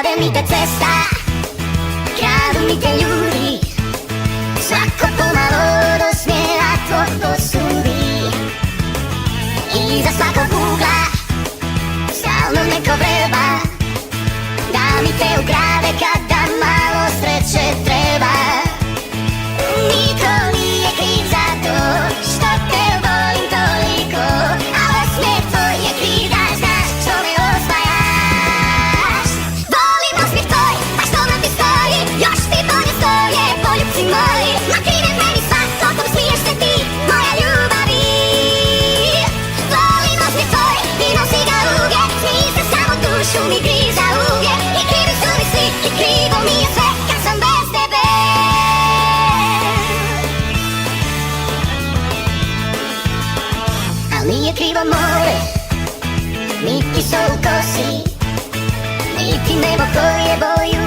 de mi te cesta. Krádu mi te ľudí, svako pomalo dosmieva tvojho súdy. I za svako Google stalno neko vreba, da mi te ugrade kada malo sreće treba. Niko nije kriv za to što te volim toliko, a osmijeh tvoj je kriv da znaš što me osvajaš. Volim osmijeh tvoj, a što nam ti stoji, još ti bolje stoje poljubci moji. Ma kriv je meni svako kom smiješ se ti, moja ljubavi. Volim osmijeh tvoj i nosi ga uvijek, smij se samo dušu mi griza uvijek. I krivi su mi svi i krivo mi je sve kad sam bez tebe. Nije krivo more, niti sol u kosi, niti nebo koje boju